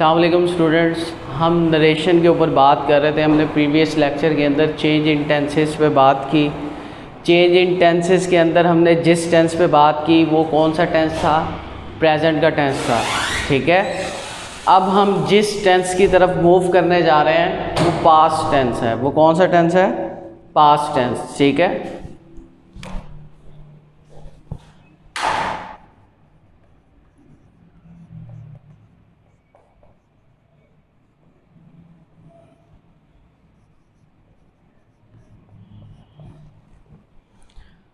अस्सलाम वालेकुम स्टूडेंट्स, हम नरेशन के ऊपर बात कर रहे थे। हमने प्रीवियस लेक्चर के अंदर चेंज इन टेंसेस पे बात की। चेंज इन टेंसेस के अंदर हमने जिस टेंस पे बात की वो कौन सा टेंस था? प्रेजेंट का टेंस था। ठीक है, अब हम जिस टेंस की तरफ मूव करने जा रहे हैं वो पास्ट टेंस है। वो कौन सा टेंस है? Past tense. ठीक है,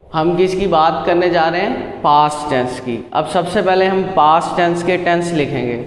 हम किसकी बात करने जा रहे हैं? पास्ट टेंस की। अब सबसे पहले हम पास्ट टेंस के टेंस लिखेंगे।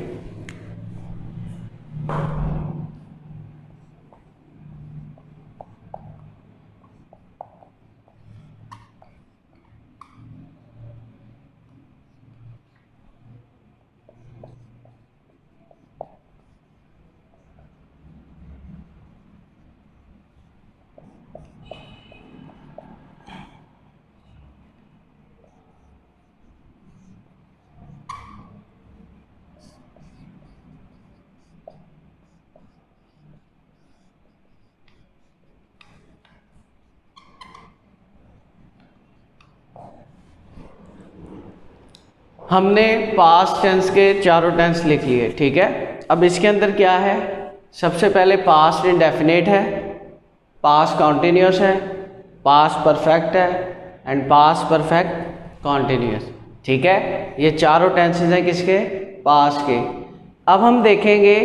हमने पास्ट टेंस के चारों टेंस लिख लिए। ठीक है, अब इसके अंदर क्या है? सबसे पहले पास्ट इंडेफिनिट है, पास्ट कॉन्टिन्यूस है, पास्ट परफेक्ट है एंड पास्ट परफेक्ट कॉन्टिन्यूस। ठीक है, ये चारों टेंसेस हैं किसके? पास्ट के। अब हम देखेंगे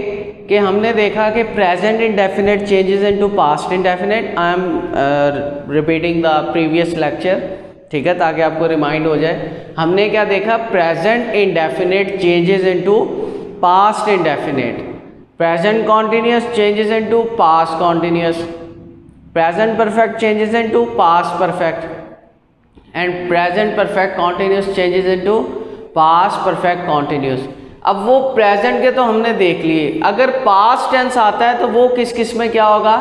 कि हमने देखा कि present indefinite changes into past indefinite. I am repeating the previous lecture, ठीक है, ताकि आपको रिमाइंड हो जाए। हमने क्या देखा? Present indefinite changes into past indefinite, present continuous changes into past continuous, present perfect changes into past perfect and present perfect continuous changes into past perfect continuous. अब वो प्रेजेंट के तो हमने देख लिए, अगर पास्ट टेंस आता है तो वो किस किस में क्या होगा?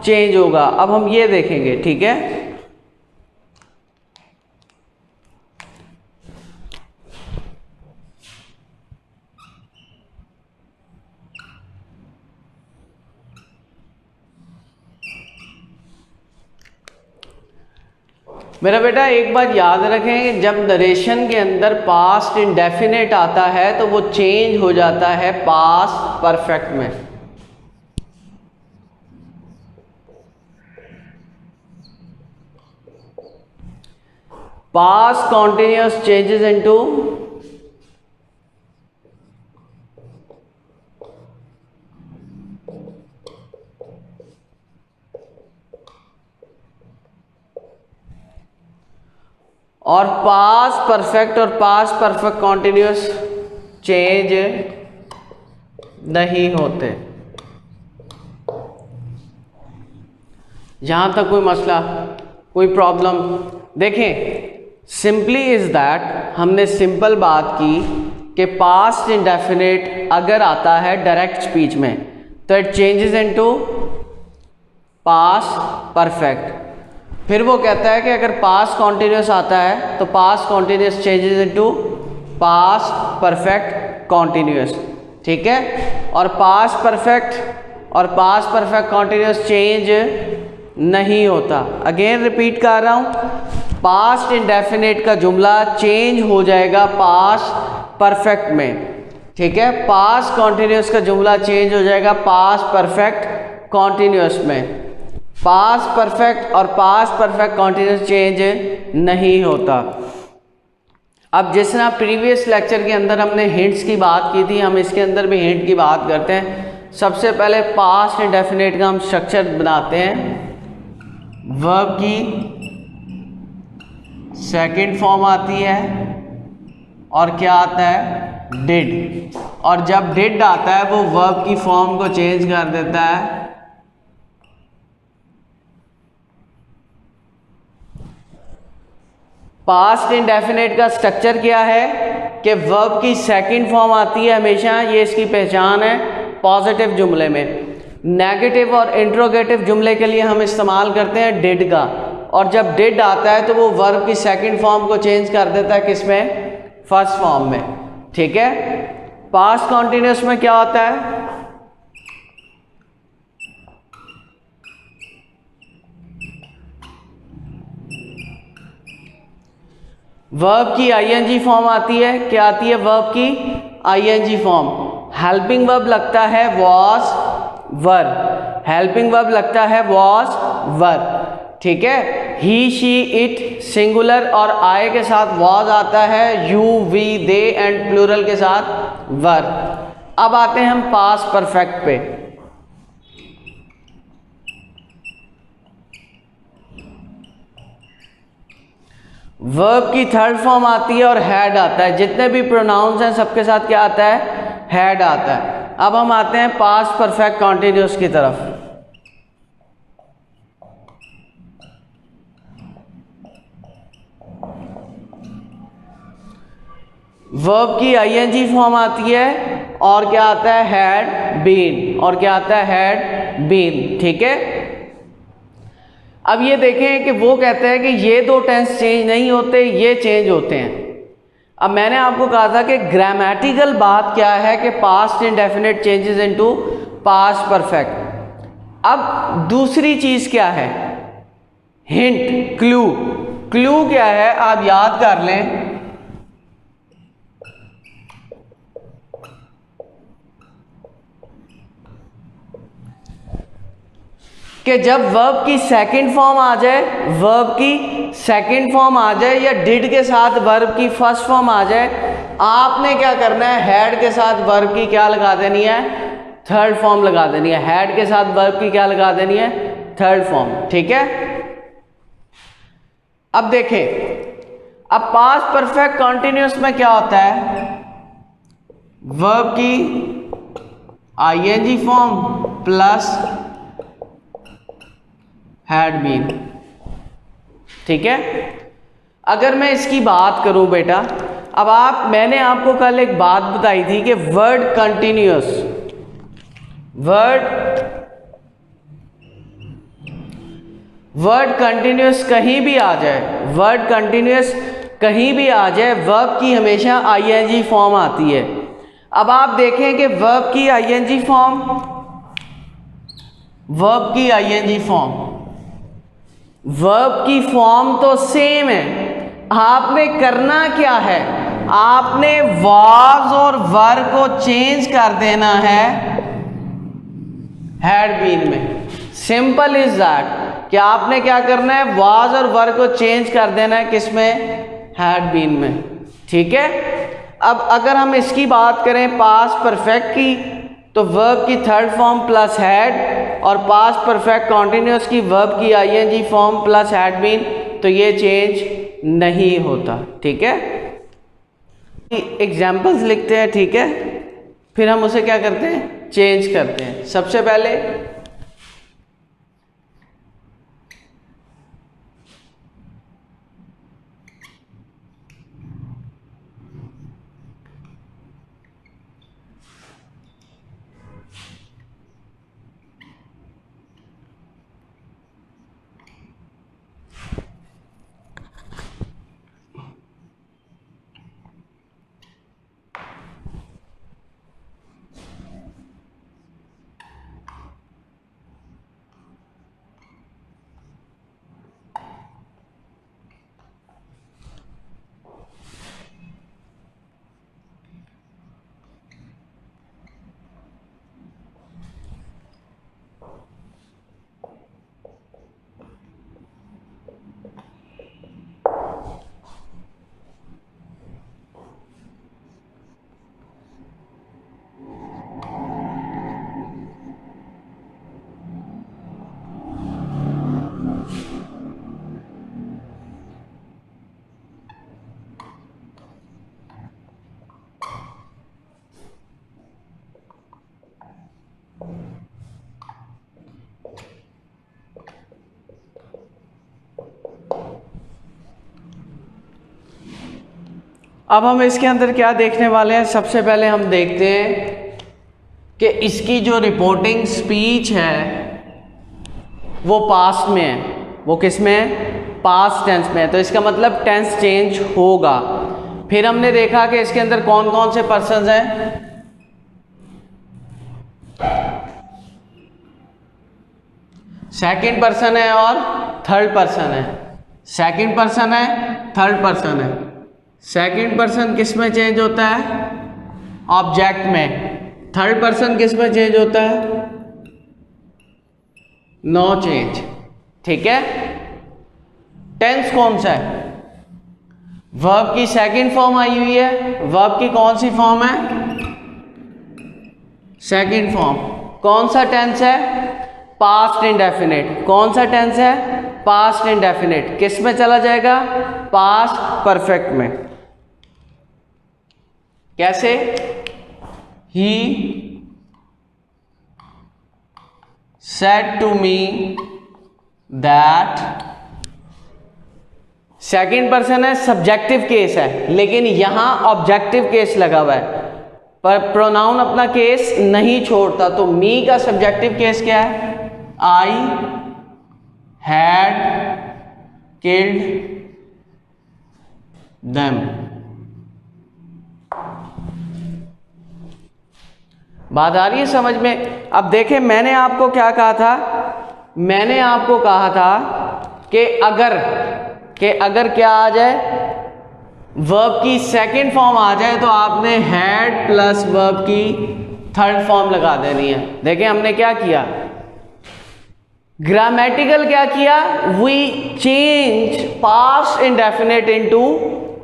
चेंज होगा। अब हम ये देखेंगे। ठीक है, मेरा बेटा एक बात याद रखें, जब नरेशन के अंदर पास्ट इंडेफिनिट आता है तो वो चेंज हो जाता है पास्ट परफेक्ट में। पास्ट कॉन्टिन्यूस चेंजेस इनटू और पास्ट परफेक्ट और पास्ट परफेक्ट कॉन्टिन्यूस चेंज नहीं होते। यहां तक कोई मसला, कोई प्रॉब्लम? देखें, सिंपली इज दैट हमने सिंपल बात की कि पास्ट इंडेफिनिट अगर आता है डायरेक्ट स्पीच में तो it changes into past perfect. फिर वो कहता है कि अगर पास्ट कॉन्टिन्यूस आता है तो past continuous changes into past perfect continuous. ठीक है, और पास्ट परफेक्ट और पास्ट परफेक्ट कॉन्टिन्यूस चेंज नहीं होता। अगेन रिपीट कर रहा हूँ, पास्ट इंडेफिनिट का जुमला चेंज हो जाएगा पास्ट परफेक्ट में। ठीक है, पास्ट कॉन्टिन्यूस का जुमला चेंज हो जाएगा पास्ट परफेक्ट कॉन्टिन्यूस में। पास्ट परफेक्ट और पास्ट परफेक्ट कॉन्टिन्यूस चेंज नहीं होता। अब जिस तरह प्रीवियस लेक्चर के अंदर हमने हिंट्स की बात की थी, हम इसके अंदर भी हिंट की बात करते हैं। सबसे पहले पास्ट इंडेफिनिट का हम स्ट्रक्चर बनाते हैं। वर्ब की सेकंड फॉर्म आती है और क्या आता है? डिड। और जब डिड आता है वो वर्ब की फॉर्म को चेंज कर देता है पास्ट इंडेफिनिट का स्ट्रक्चर क्या है कि वर्ब की सेकंड फॉर्म आती है हमेशा, ये इसकी पहचान है पॉजिटिव जुमले में। नेगेटिव और इंट्रोगेटिव जुमले के लिए हम इस्तेमाल करते हैं डिड का, और जब डिड आता है तो वो वर्ब की सेकंड फॉर्म को चेंज कर देता है किसमें? फर्स्ट फॉर्म में। ठीक है, पास्ट कॉन्टिन्यूस में क्या होता है? वर्ब की आईएनजी फॉर्म आती है, क्या आती है वर्ब की आईएनजी फॉर्म। हेल्पिंग वर्ब लगता है वॉज वर, हेल्पिंग वर्ब लगता है वॉज वर, ठीक है। ही शी इट सिंगुलर और आई के साथ वॉज आता है, you we they and plural के साथ वर। अब आते हैं हम पास्ट परफेक्ट पे। वर्ब की थर्ड फॉर्म आती है और हैड आता है। जितने भी प्रोनाउंस हैं सबके साथ क्या आता है, हैड आता है। अब हम आते हैं पास्ट परफेक्ट कॉन्टिन्यूअस की तरफ। वर्ब की आईएनजी फॉर्म आती है और क्या आता है, हैड बीन, और क्या आता है, हैड बीन, ठीक है। अब ये देखें कि वो कहते हैं कि ये दो टेंस चेंज नहीं होते, ये चेंज होते हैं। अब मैंने आपको कहा था कि ग्रामेटिकल बात क्या है कि past indefinite changes into past perfect. अब दूसरी चीज क्या है, हिंट, क्लू। क्लू क्या है आप याद कर लें कि जब वर्ब की सेकंड फॉर्म आ जाए, वर्ब की सेकंड फॉर्म आ जाए या डिड के साथ वर्ब की फर्स्ट फॉर्म आ जाए, आपने क्या करना है, हैड के साथ वर्ब की क्या लगा देनी है, थर्ड फॉर्म लगा देनी है। हैड के साथ वर्ब की क्या लगा देनी है, थर्ड फॉर्म, ठीक है। अब देखें, अब पास्ट परफेक्ट कॉन्टिन्यूअस में क्या होता है, वर्ब की ING form plus had been, ठीक है। अगर मैं इसकी बात करूं बेटा, अब मैंने आपको कल एक बात बताई थी कि वर्ड कंटिन्यूअस, वर्ड कंटिन्यूअस कहीं भी आ जाए, वर्ड कंटिन्यूअस कहीं भी आ जाए, वर्ब की हमेशा आईएनजी फॉर्म आती है। अब आप देखें कि वर्ब की आईएनजी फॉर्म, वर्ब की आईएनजी फॉर्म, वर्ब की फॉर्म तो सेम है, आपने करना क्या है, आपने वाज और वर को चेंज कर देना है हैड बीन में। सिंपल इज दैट कि आपने क्या करना है, वाज और वर को चेंज कर देना है किसमें, हैड बीन में, ठीक है। अब अगर हम इसकी बात करें पास्ट परफेक्ट की, तो वर्ब की थर्ड फॉर्म प्लस हैड, और पास्ट परफेक्ट कॉन्टिन्यूअस की वर्ब की ING form plus had been, तो ये चेंज नहीं होता, ठीक है। एग्जाम्पल्स लिखते हैं, ठीक है, फिर हम उसे क्या करते हैं, चेंज करते हैं। सबसे पहले अब हम इसके अंदर क्या देखने वाले हैं, सबसे पहले हम देखते हैं कि इसकी जो रिपोर्टिंग स्पीच है वो पास्ट में है, वो किस में है, पास्ट टेंस में है, तो इसका मतलब टेंस चेंज होगा। फिर हमने देखा कि इसके अंदर कौन कौन से पर्सन्स हैं, सेकंड पर्सन है और थर्ड पर्सन है, सेकंड पर्सन है, थर्ड पर्सन है, सेकंड पर्सन किस में चेंज होता है? ऑब्जेक्ट में। थर्ड पर्सन किस में चेंज होता है? No change. ठीक है। टेंस कौन सा है? वर्ब की सेकंड फॉर्म आई हुई है। वर्ब की कौन सी फॉर्म है? Second form. कौन सा टेंस है? Past indefinite. कौन सा टेंस है? Past indefinite. किस में चला जाएगा? पास्ट परफेक्ट में। कैसे? He said to me that. Second person है, सब्जेक्टिव केस है, लेकिन यहां ऑब्जेक्टिव केस लगा हुआ है, पर प्रोनाउन अपना केस नहीं छोड़ता। तो मी का सब्जेक्टिव केस क्या है? I had killed them. बात आ रही है समझ में? अब देखें, मैंने आपको क्या कहा था? मैंने आपको कहा था कि अगर क्या आ जाए, वर्ब की सेकंड फॉर्म आ जाए, तो आपने हैड प्लस वर्ब की थर्ड फॉर्म लगा देनी है। देखें हमने क्या किया, ग्रामेटिकल क्या किया, we change past indefinite into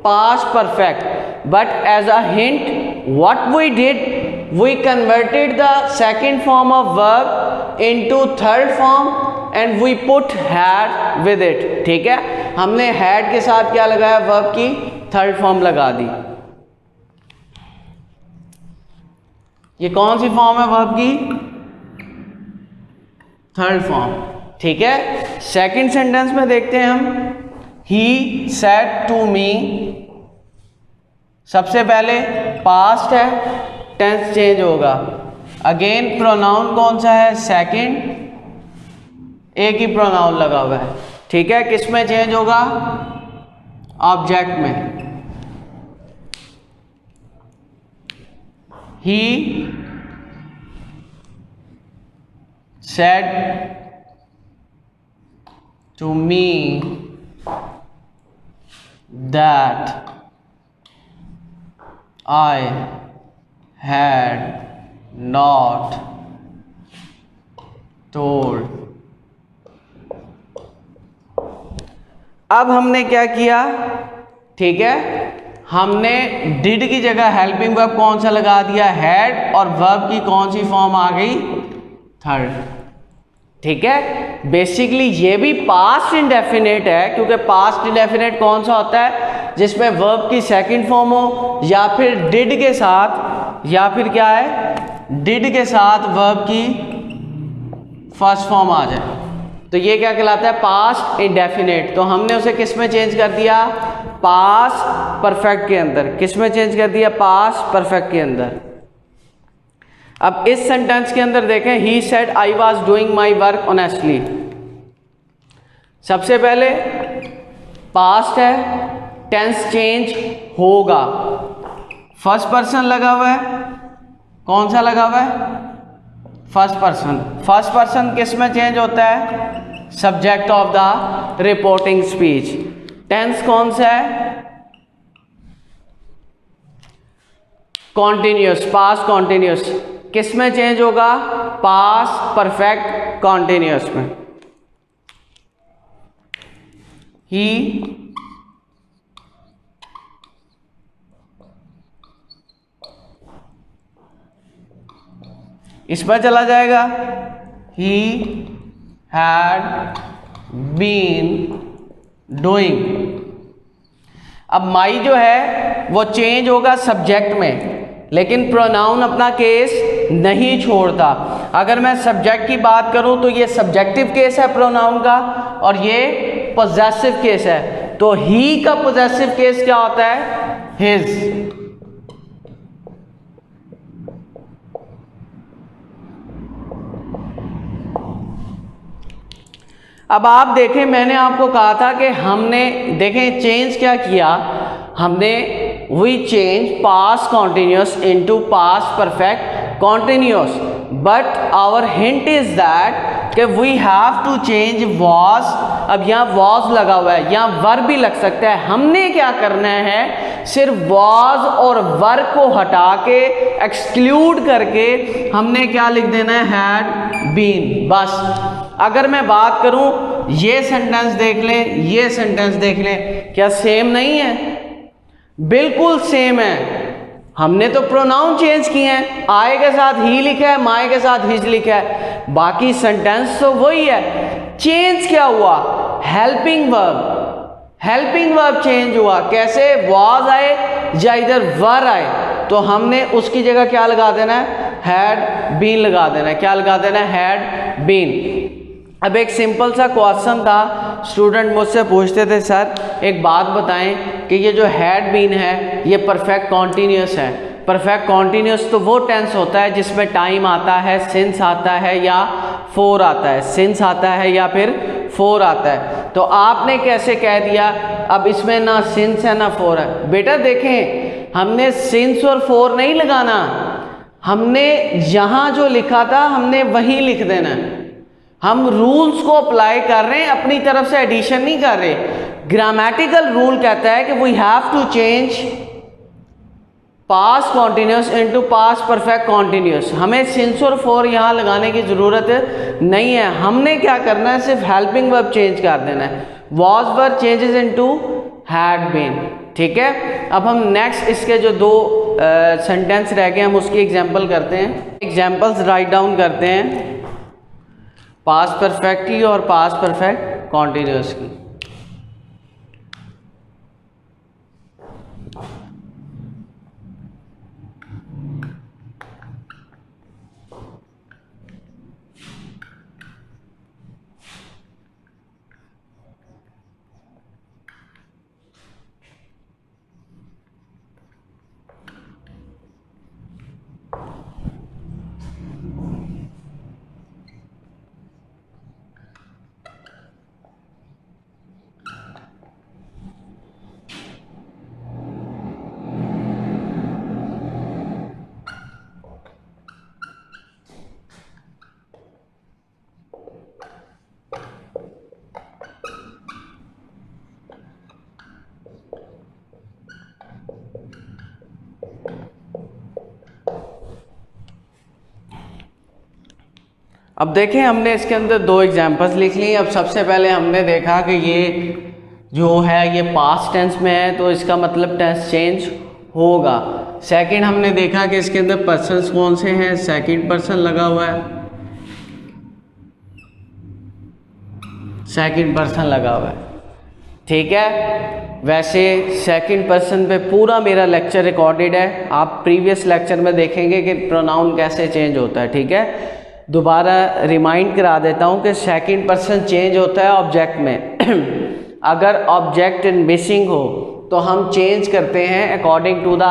past perfect, but as a hint what we did, we converted the second form of verb into third form and we put had with it। ठीक है, हमने had के साथ क्या लगाया, verb की third form लगा दी। ये कौन सी फॉर्म है verb की? Third form. ठीक है, सेकंड सेंटेंस में देखते हैं हम। he said to me, सबसे पहले पास्ट है, टेंस चेंज होगा। अगेन प्रोनाउन कौन सा है? सेकंड, एक ही प्रोनाउन लगा हुआ है। ठीक है, किस में चेंज होगा? ऑब्जेक्ट में। He said to me that I had not told। अब हमने क्या किया? ठीक है, हमने did की जगह हेल्पिंग वर्ब कौन सा लगा दिया? had, और वर्ब की कौन सी फॉर्म आ गई? थर्ड। ठीक है, बेसिकली ये भी पास्ट इंडेफिनिट है, क्योंकि पास्ट इंडेफिनिट कौन सा होता है? जिसमें वर्ब की सेकंड फॉर्म हो, या फिर डिड के साथ, या फिर क्या है, डिड के साथ वर्ब की फर्स्ट फॉर्म आ जाए, तो ये क्या कहलाता है? Past indefinite. तो हमने उसे किस में चेंज कर दिया? पास्ट परफेक्ट के अंदर। किस में चेंज कर दिया? पास्ट परफेक्ट के अंदर। अब इस सेंटेंस के अंदर देखें, he said I was doing my work honestly. सबसे पहले पास्ट है, टेंस चेंज होगा, फर्स्ट पर्सन लगा हुआ है। कौन सा लगा हुआ है? First person. फर्स्ट पर्सन किस में चेंज होता है? Subject of the reporting speech. Tense कौन सा है? Continuous, past continuous. किस में चेंज होगा? पास्ट परफेक्ट कॉन्टिन्यूस में। ही इस पर चला जाएगा, ही हैड बीन डूइंग। अब माई जो है वो चेंज होगा सब्जेक्ट में, लेकिन प्रोनाउन अपना केस नहीं छोड़ता। अगर मैं सब्जेक्ट की बात करूं तो ये सब्जेक्टिव केस है प्रोनाउन का, और ये पोजेसिव केस है। तो ही का पोजेसिव केस क्या होता है? हिज। अब आप देखें, मैंने आपको कहा था कि हमने देखें चेंज क्या किया, हमने we change past continuous into past perfect continuous, but our hint is that कि we have to change was, अब यहाँ वॉज लगा हुआ है, यहाँ वर्ब भी लग सकता है। हमने क्या करना है, सिर्फ वॉज और वर्ब को हटा के एक्सक्लूड करके हमने क्या लिख देना है, हैड बीन, बस। अगर मैं बात करूं, ये सेंटेंस देख लें, ये सेंटेंस देख लें, क्या सेम नहीं है? बिल्कुल सेम है। हमने तो प्रोनाउन चेंज किए हैं, आए के साथ ही लिखा है, माए के साथ हिज लिखा है, बाकी सेंटेंस तो वही है। चेंज क्या हुआ, helping verb, helping verb change हुआ। कैसे, वॉज आए या इधर वर आए, तो हमने उसकी जगह क्या लगा देना है, हैड बीन लगा देना है। क्या लगा देना है, हैड बीन। अब एक सिंपल सा क्वेश्चन था, स्टूडेंट मुझसे पूछते थे, सर एक बात बताएं कि ये जो हैड बीन है ये परफेक्ट कॉन्टीन्यूस है। परफेक्ट कॉन्टीन्यूस तो वो टेंस होता है जिसमें टाइम आता है, सिंस आता है या फोर आता है, सिंस आता है या फिर फोर आता है। तो आपने कैसे कह दिया, अब इसमें ना सिंस है ना फोर है। बेटा देखें, हमने सिंस और फोर नहीं लगाना, हमने यहाँ जो लिखा था हमने वही लिख देना है। हम रूल्स को अप्लाई कर रहे हैं, अपनी तरफ से एडिशन नहीं कर रहे। ग्रामेटिकल रूल कहता है कि we have to change past continuous into past perfect continuous. हमें सिंस और फोर यहाँ लगाने की ज़रूरत नहीं है। हमने क्या करना है, सिर्फ हेल्पिंग वर्ब चेंज कर देना है। Was verb changes into had been, ठीक है। अब हम नेक्स्ट इसके जो दो सेंटेंस रह गए हम उसकी एग्जांपल करते हैं। एग्जांपल्स राइट डाउन करते हैं, पास्ट परफेक्ट की और पास्ट परफेक्ट कॉन्टिन्यूस की। अब देखें, हमने इसके अंदर दो एग्जांपल्स लिख ली। अब सबसे पहले हमने देखा कि ये जो है ये पास्ट टेंस में है तो इसका मतलब टेंस चेंज होगा। सेकंड हमने देखा कि इसके अंदर पर्सन्स कौन से हैं, सेकंड पर्सन लगा हुआ है, सेकंड पर्सन लगा हुआ है, ठीक है। वैसे सेकंड पर्सन पे पूरा मेरा लेक्चर रिकॉर्डेड है, आप प्रीवियस लेक्चर में देखेंगे कि प्रोनाउन कैसे चेंज होता है, ठीक है। दोबारा रिमाइंड करा देता हूँ कि सेकंड पर्सन चेंज होता है ऑब्जेक्ट में। अगर ऑब्जेक्ट मिसिंग हो तो हम चेंज करते हैं अकॉर्डिंग टू द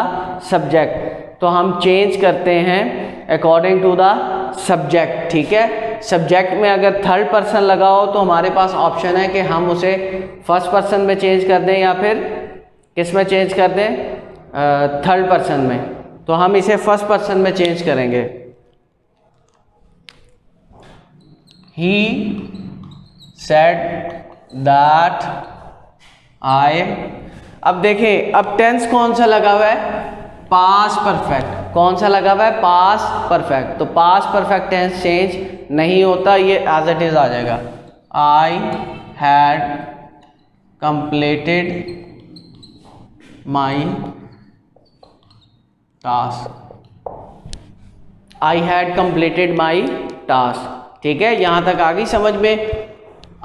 सब्जेक्ट, तो हम चेंज करते हैं अकॉर्डिंग टू द सब्जेक्ट, ठीक है। सब्जेक्ट में अगर थर्ड पर्सन लगा हो तो हमारे पास ऑप्शन है कि हम उसे फर्स्ट पर्सन में चेंज कर दें या फिर किस में चेंज कर दें, थर्ड पर्सन में। तो हम इसे फर्स्ट पर्सन में चेंज करेंगे। He said that I, अब देखें, अब टेंस कौन सा लगा हुआ है, पास्ट परफेक्ट। कौन सा लगा हुआ है, पास्ट परफेक्ट। तो पास्ट परफेक्ट टेंस चेंज नहीं होता, ये एज इट इज आ जाएगा। I had completed my task, I had completed my task, ठीक है। यहाँ तक आ गई समझ में।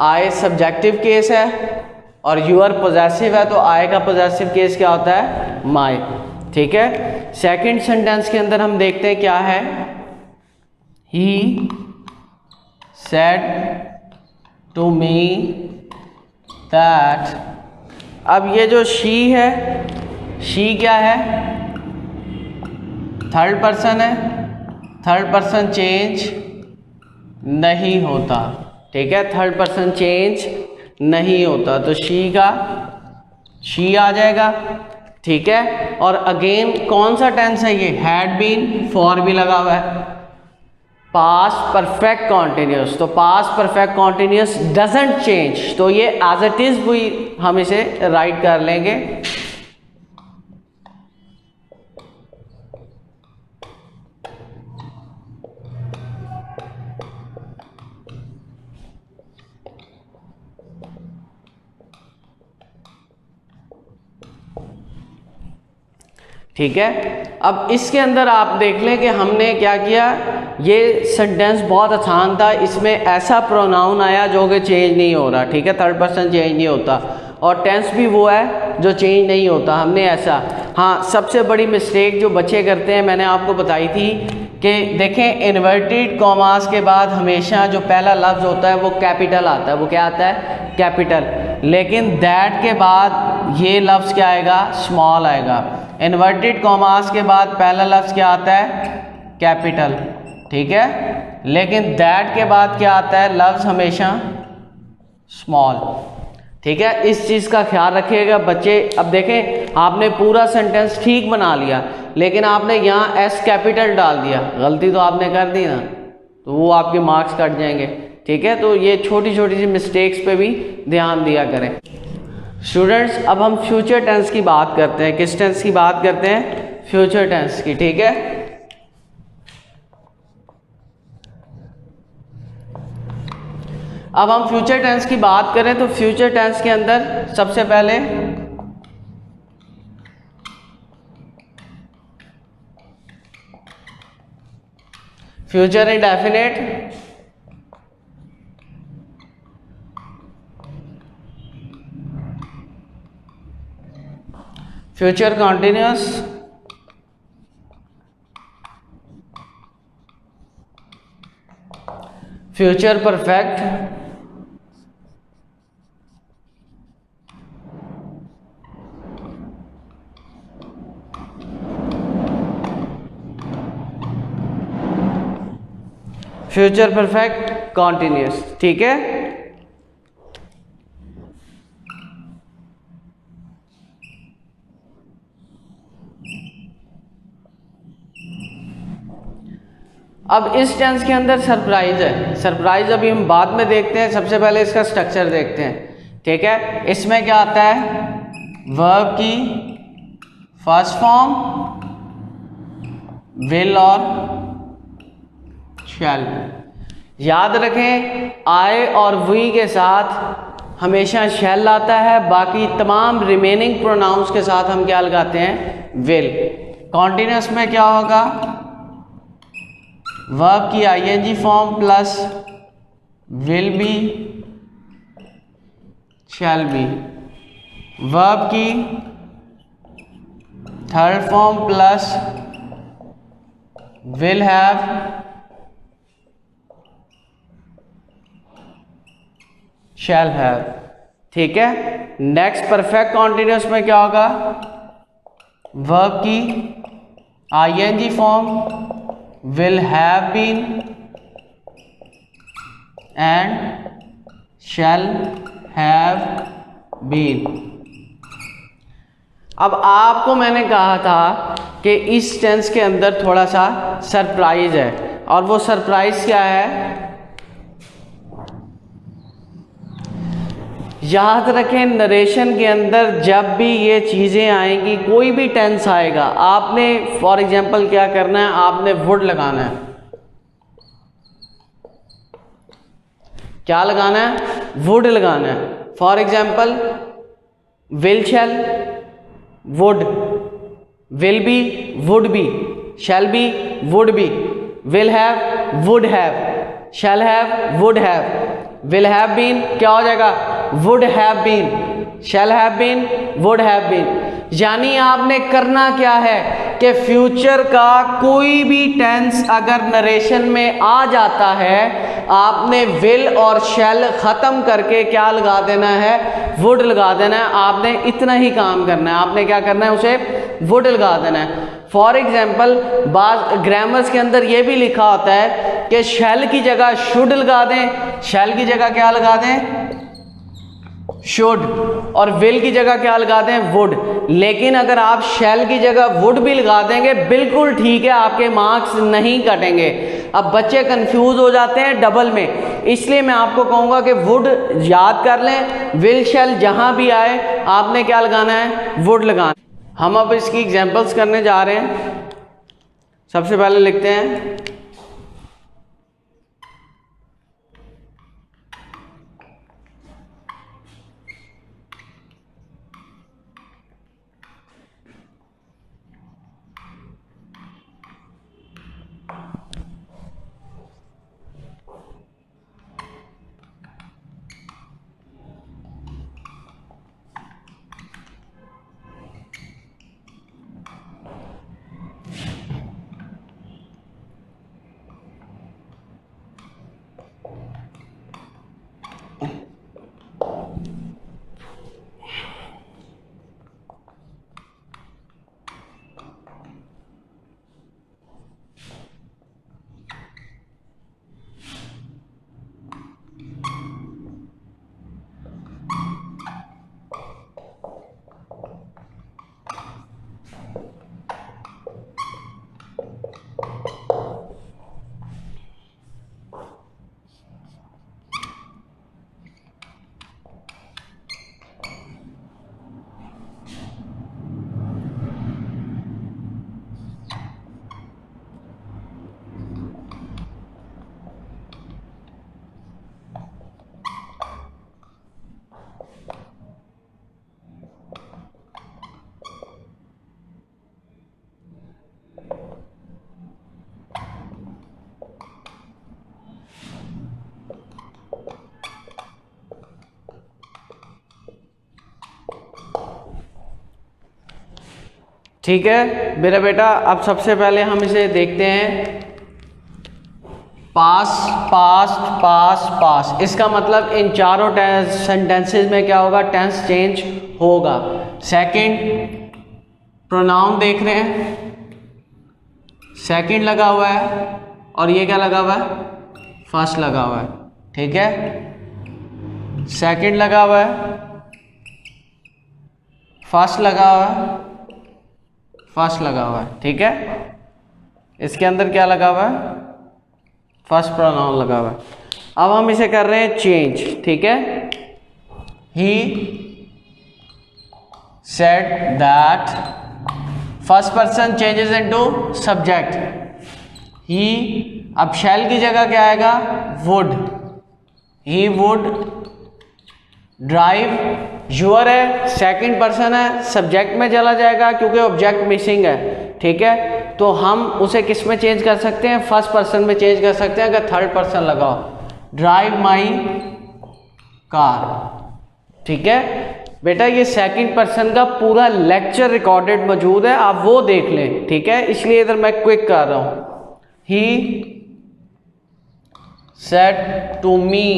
आए सब्जेक्टिव केस है और यूअर पोजेसिव है, तो आए का पोजेसिव केस क्या होता है, माई, ठीक है। सेकंड सेंटेंस के अंदर हम देखते हैं क्या है, he said to me that. अब ये जो शी है, शी क्या है, थर्ड पर्सन है, थर्ड पर्सन चेंज नहीं होता, ठीक है। थर्ड पर्सन चेंज नहीं होता, तो शी का शी आ जाएगा, ठीक है। और अगेन कौन सा टेंस है ये, हैड बीन, फॉर भी लगा हुआ है, पास्ट परफेक्ट कॉन्टिन्यूस, तो past perfect continuous doesn't change, तो ये एज इट इज भी हम इसे राइट कर लेंगे। ठीक है, अब इसके अंदर आप देख लें कि हमने क्या किया, ये सेंटेंस बहुत आसान था, इसमें ऐसा प्रोनाउन आया जो कि चेंज नहीं हो रहा। ठीक है, थर्ड पर्सन चेंज नहीं होता और टेंस भी वो है जो चेंज नहीं होता। हमने ऐसा, हाँ, सबसे बड़ी मिस्टेक जो बच्चे करते हैं मैंने आपको बताई थी कि देखें इन्वर्टेड कॉमास के बाद हमेशा जो पहला लफ्ज़ होता है वो कैपिटल आता है। वो क्या आता है? कैपिटल। लेकिन दैट के बाद ये लफ्ज़ क्या आएगा? स्मॉल आएगा। इन्वर्टेड कॉमास के बाद पहला लफ्ज़ क्या आता है? कैपिटल। ठीक है, लेकिन दैट के बाद क्या आता है? लफ्ज़ हमेशा स्मॉल। ठीक है, इस चीज़ का ख्याल रखिएगा बच्चे। अब देखें, आपने पूरा सेंटेंस ठीक बना लिया लेकिन आपने यहाँ एस कैपिटल डाल दिया, गलती तो आपने कर दी ना, तो वो आपके मार्क्स कट जाएंगे। ठीक है, तो ये छोटी छोटी सी मिस्टेक्स पे भी ध्यान दिया करें। स्टूडेंट्स, अब हम फ्यूचर टेंस की बात करते हैं। किस टेंस की बात करते हैं? फ्यूचर टेंस की। ठीक है, अब हम फ्यूचर टेंस की बात करें तो फ्यूचर टेंस के अंदर सबसे पहले future indefinite, future continuous, future perfect, future perfect continuous. ठीक है, अब इस टेंस के अंदर सरप्राइज है। सरप्राइज अभी हम बाद में देखते हैं, सबसे पहले इसका स्ट्रक्चर देखते हैं। ठीक है, इसमें क्या आता है? वर्ब की फर्स्ट फॉर्म विल और शैल। याद रखें, आई और वी के साथ हमेशा शैल आता है, बाकी तमाम रिमेनिंग प्रोनाउंस के साथ हम क्या लगाते हैं? विल। कॉन्टिन्यूअस में क्या होगा? वर्ब की ING form plus will be shall be. Verb की third form plus will have shall have. ठीक है, नेक्स्ट परफेक्ट कॉन्टिन्यूअस में क्या होगा? वर्ब की ING form will have been and shall have been। अब आपको मैंने कहा था कि इस टेंस के अंदर थोड़ा सा सरप्राइज है, और वो सरप्राइज क्या है? याद रखें, नरेशन के अंदर जब भी ये चीज़ें आएंगी, कोई भी टेंस आएगा, आपने फॉर एग्जांपल क्या करना है? आपने वुड लगाना है। क्या लगाना है? वुड लगाना है। For example will shall would, will be would be, shall be would be, will have would have, shall have would have, will have been क्या हो जाएगा? Would have been, shall have been would have been. यानी आपने करना क्या है कि future का कोई भी टेंस अगर नरेशन में आ जाता है, आपने विल और शैल ख़त्म करके क्या लगा देना है? वुड लगा देना है। आपने इतना ही काम करना है। आपने क्या करना है? उसे वुड लगा देना है। फॉर एग्जाम्पल, बाज़ ग्रामर्स के अंदर ये भी लिखा होता है कि शैल की जगह शुड लगा दें, शैल की जगह क्या लगा दें? शुड, और विल की जगह क्या लगा दें? वुड। लेकिन अगर आप शैल की जगह वुड भी लगा देंगे, बिल्कुल ठीक है, आपके मार्क्स नहीं कटेंगे। अब बच्चे कंफ्यूज हो जाते हैं डबल में, इसलिए मैं आपको कहूँगा कि वुड याद कर लें, विल शैल जहाँ भी आए आपने क्या लगाना है, वुड लगाना। हम अब इसकी एग्जांपल्स करने जा रहे हैं। सबसे पहले लिखते हैं ठीक है मेरा बेटा। अब सबसे पहले हम इसे देखते हैं, पास पास्ट पास पास, इसका मतलब इन चारों सेंटेंसेस में क्या होगा, टेंस चेंज होगा। सेकंड प्रोनाउन देख रहे हैं, सेकंड लगा हुआ है और ये क्या लगा हुआ है, फर्स्ट लगा हुआ है। ठीक है, सेकंड लगा हुआ है, फर्स्ट लगा हुआ है, फर्स्ट लगा हुआ है। ठीक है, इसके अंदर क्या लगा हुआ है, फर्स्ट प्रोनाउन लगा हुआ है। अब हम इसे कर रहे हैं चेंज। ठीक है, he said that, first person changes into subject, he, अब शैल की जगह क्या आएगा, would, he would drive, your है, सेकंड पर्सन है, सब्जेक्ट में चला जाएगा क्योंकि ऑब्जेक्ट मिसिंग है। ठीक है, तो हम उसे किस में चेंज कर सकते हैं, फर्स्ट पर्सन में चेंज कर सकते हैं। अगर थर्ड पर्सन लगाओ, ड्राइव माई कार। ठीक है बेटा, ये सेकंड पर्सन का पूरा लेक्चर रिकॉर्डेड मौजूद है, आप वो देख लें। ठीक है, इसलिए इधर मैं क्विक कर रहा हूं। He said to me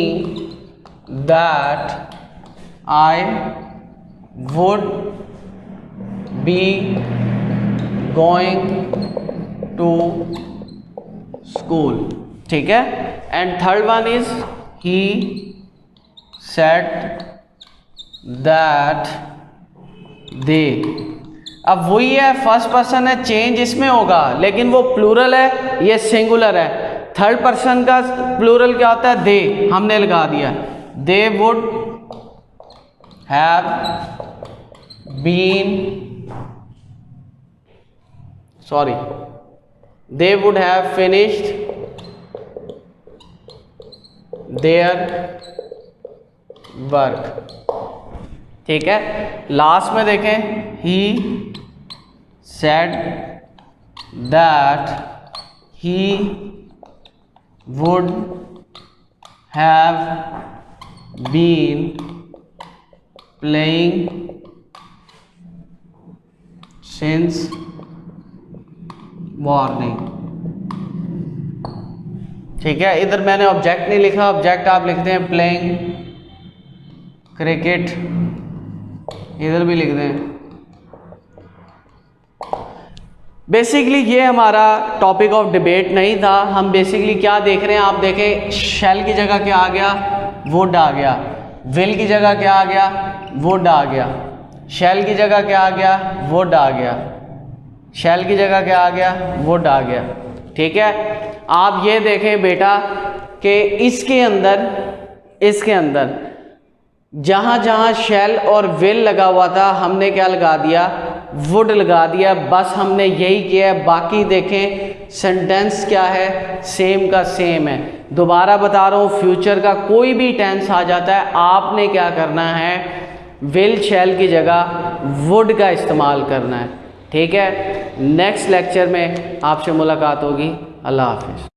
that I would be going to school. ठीक है, and third one is he said that they, अब वही है, फर्स्ट पर्सन है, चेंज इसमें होगा लेकिन वो प्लूरल है, ये सिंगुलर है। थर्ड पर्सन का प्लूरल क्या होता है, दे, हमने लगा दिया, they would have been, sorry, they would have finished their work। ठीक है, लास्ट में देखें, he said that he would have been playing since morning। ठीक है, इधर मैंने ऑब्जेक्ट नहीं लिखा, ऑब्जेक्ट आप लिखते हैं प्लेइंग क्रिकेट, इधर भी लिख दें। बेसिकली ये हमारा टॉपिक ऑफ डिबेट नहीं था। हम बेसिकली क्या देख रहे हैं, आप देखें, शैल की जगह क्या आ गया, वुड आ गया, विल की जगह क्या आ गया, वुड आ गया, शैल की जगह क्या आ गया, वुड आ गया, शैल की जगह क्या आ गया, वुड आ गया। ठीक है। आप ये देखें बेटा कि इसके अंदर जहाँ जहाँ शेल और विल लगा हुआ था हमने क्या लगा दिया, वुड लगा दिया। बस हमने यही किया है। बाकी देखें सेंटेंस क्या है, सेम का सेम है। दोबारा बता रहा हूँ, फ्यूचर का कोई भी टेंस आ जाता है, आपने क्या करना है, विल शेल की जगह वुड का इस्तेमाल करना है। ठीक है। नेक्स्ट लेक्चर में आपसे मुलाकात होगी। अल्लाह हाफिज़।